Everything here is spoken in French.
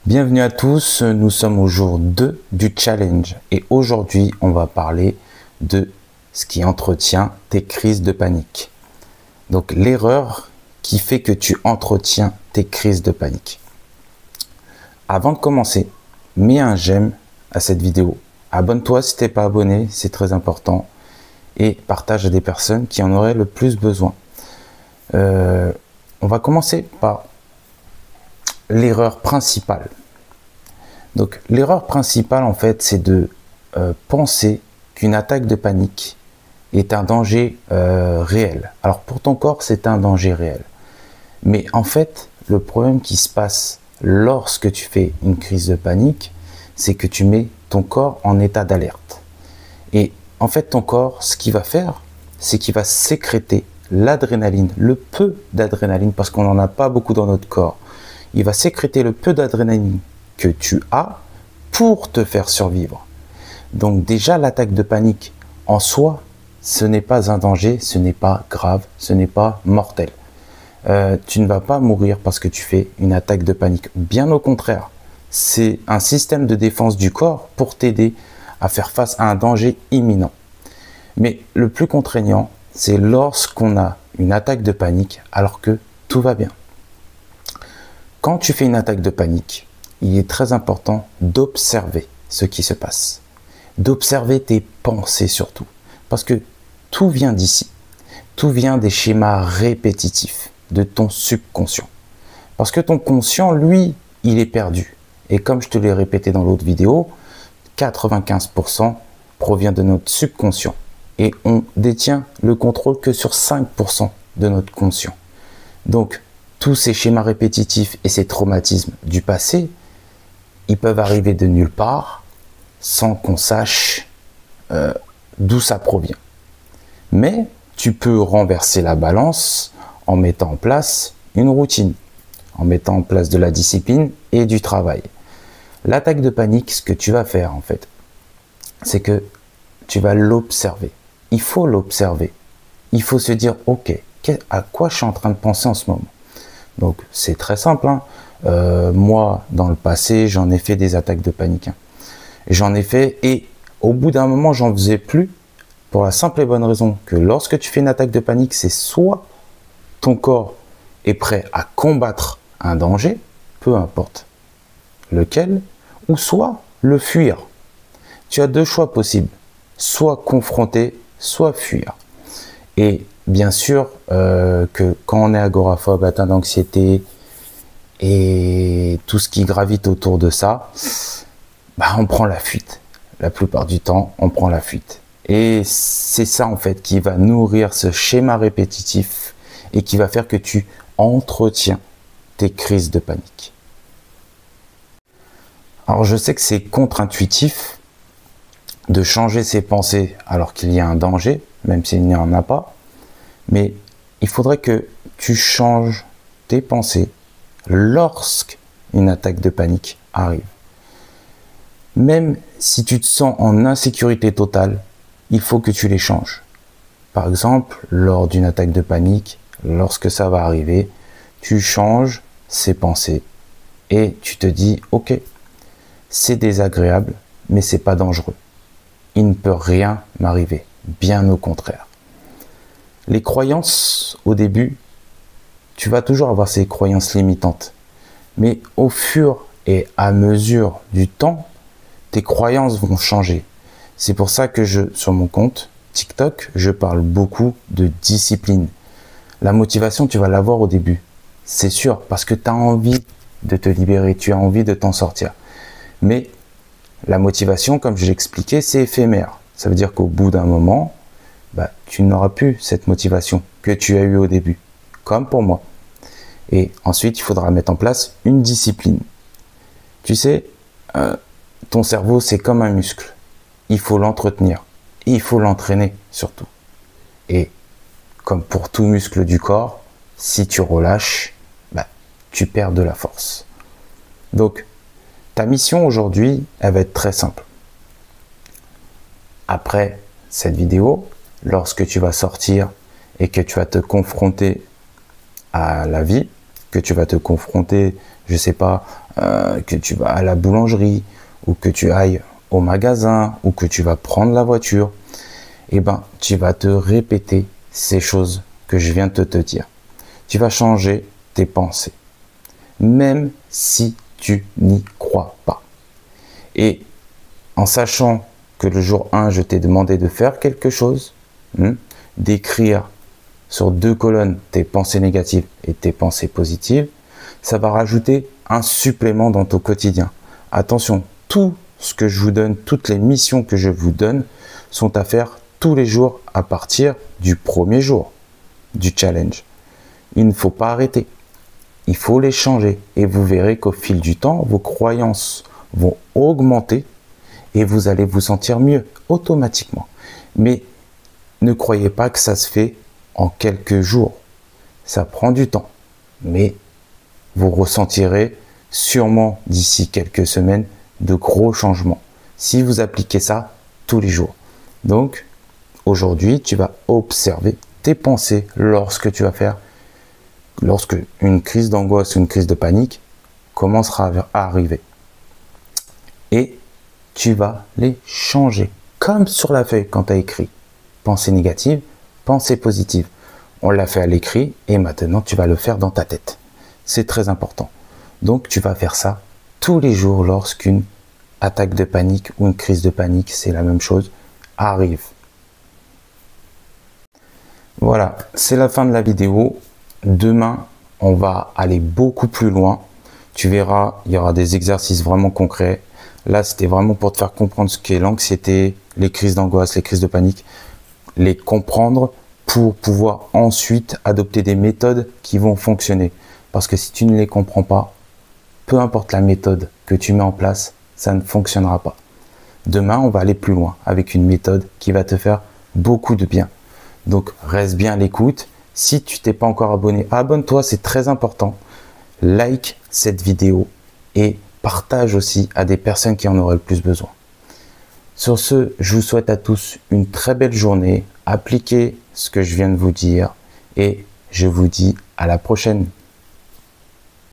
Bienvenue à tous, nous sommes au jour 2 du challenge et aujourd'hui on va parler de ce qui entretient tes crises de panique. Donc l'erreur qui fait que tu entretiens tes crises de panique. Avant de commencer, mets un j'aime à cette vidéo. Abonne-toi si tu n'es pas abonné, c'est très important. Et partage à des personnes qui en auraient le plus besoin. On va commencer par l'erreur principale. Donc l'erreur principale en fait c'est de penser qu'une attaque de panique est un danger réel. Alors pour ton corps c'est un danger réel. Mais en fait le problème qui se passe lorsque tu fais une crise de panique, c'est que tu mets ton corps en état d'alerte. Et en fait ton corps ce qu'il va faire, c'est qu'il va sécréter l'adrénaline, le peu d'adrénaline, parce qu'on n'en a pas beaucoup dans notre corps. Il va sécréter le peu d'adrénaline que tu as pour te faire survivre. Donc déjà l'attaque de panique en soi, ce n'est pas un danger, ce n'est pas grave, ce n'est pas mortel. Tu ne vas pas mourir parce que tu fais une attaque de panique. Bien au contraire, c'est un système de défense du corps pour t'aider à faire face à un danger imminent. Mais le plus contraignant, c'est lorsqu'on a une attaque de panique alors que tout va bien. Quand tu fais une attaque de panique, il est très important d'observer ce qui se passe. D'observer tes pensées surtout. Parce que tout vient d'ici. Tout vient des schémas répétitifs de ton subconscient. Parce que ton conscient, lui, il est perdu. Et comme je te l'ai répété dans l'autre vidéo, 95% provient de notre subconscient. Et on détient le contrôle que sur 5% de notre conscient. Donc, tous ces schémas répétitifs et ces traumatismes du passé, ils peuvent arriver de nulle part sans qu'on sache d'où ça provient. Mais tu peux renverser la balance en mettant en place une routine, en mettant en place de la discipline et du travail. L'attaque de panique, ce que tu vas faire en fait, c'est que tu vas l'observer. Il faut l'observer. Il faut se dire, ok, à quoi je suis en train de penser en ce moment? Donc c'est très simple, hein. Moi dans le passé j'en ai fait des attaques de panique, hein. J'en ai fait et au bout d'un moment j'en faisais plus pour la simple et bonne raison que lorsque tu fais une attaque de panique, c'est soit ton corps est prêt à combattre un danger, peu importe lequel, ou soit le fuir. Tu as deux choix possibles, soit confronter, soit fuir. Et bien sûr que quand on est agoraphobe, atteint d'anxiété et tout ce qui gravite autour de ça, bah on prend la fuite. La plupart du temps, on prend la fuite. Et c'est ça en fait qui va nourrir ce schéma répétitif et qui va faire que tu entretiens tes crises de panique. Alors je sais que c'est contre-intuitif de changer ses pensées alors qu'il y a un danger, même s'il n'y en a pas. Mais il faudrait que tu changes tes pensées lorsqu'une attaque de panique arrive. Même si tu te sens en insécurité totale, il faut que tu les changes. Par exemple, lors d'une attaque de panique, lorsque ça va arriver, tu changes ces pensées et tu te dis, ok, c'est désagréable, mais c'est pas dangereux. Il ne peut rien m'arriver, bien au contraire. Les croyances, au début, tu vas toujours avoir ces croyances limitantes. Mais au fur et à mesure du temps, tes croyances vont changer. C'est pour ça que sur mon compte TikTok, je parle beaucoup de discipline. La motivation, tu vas l'avoir au début. C'est sûr, parce que tu as envie de te libérer, tu as envie de t'en sortir. Mais la motivation, comme je l'expliquais, c'est éphémère. Ça veut dire qu'au bout d'un moment, bah, tu n'auras plus cette motivation que tu as eue au début, comme pour moi. Et ensuite, il faudra mettre en place une discipline. Tu sais, ton cerveau, c'est comme un muscle. Il faut l'entretenir. Et il faut l'entraîner, surtout. Et comme pour tout muscle du corps, si tu relâches, bah, tu perds de la force. Donc, ta mission aujourd'hui, elle va être très simple. Après cette vidéo, lorsque tu vas sortir et que tu vas te confronter à la vie, que tu vas te confronter je sais pas, que tu vas à la boulangerie ou que tu ailles au magasin ou que tu vas prendre la voiture, eh ben, tu vas te répéter ces choses que je viens de te dire. Tu vas changer tes pensées, même si tu n'y crois pas. Et en sachant que le jour 1, je t'ai demandé de faire quelque chose, d'écrire sur 2 colonnes tes pensées négatives et tes pensées positives, ça va rajouter un supplément dans ton quotidien. Attention, tout ce que je vous donne, toutes les missions que je vous donne sont à faire tous les jours à partir du premier jour du challenge. Il ne faut pas arrêter. Il faut les changer et vous verrez qu'au fil du temps, vos croyances vont augmenter et vous allez vous sentir mieux automatiquement. Mais ne croyez pas que ça se fait en quelques jours. Ça prend du temps, mais vous ressentirez sûrement d'ici quelques semaines de gros changements si vous appliquez ça tous les jours. Donc, aujourd'hui, tu vas observer tes pensées lorsque une crise d'angoisse ou une crise de panique commencera à arriver. Et tu vas les changer, comme sur la feuille quand tu as écrit. Pensée négative, pensée positive. On l'a fait à l'écrit et maintenant tu vas le faire dans ta tête. C'est très important. Donc tu vas faire ça tous les jours lorsqu'une attaque de panique ou une crise de panique, c'est la même chose, arrive. Voilà, c'est la fin de la vidéo. Demain, on va aller beaucoup plus loin. Tu verras, il y aura des exercices vraiment concrets. Là, c'était vraiment pour te faire comprendre ce qu'est l'anxiété, les crises d'angoisse, les crises de panique, les comprendre pour pouvoir ensuite adopter des méthodes qui vont fonctionner. Parce que si tu ne les comprends pas, peu importe la méthode que tu mets en place, ça ne fonctionnera pas. Demain, on va aller plus loin avec une méthode qui va te faire beaucoup de bien. Donc, reste bien à l'écoute. Si tu t'es pas encore abonné, abonne-toi, c'est très important. Like cette vidéo et partage aussi à des personnes qui en auraient le plus besoin. Sur ce, je vous souhaite à tous une très belle journée. Appliquez ce que je viens de vous dire et je vous dis à la prochaine.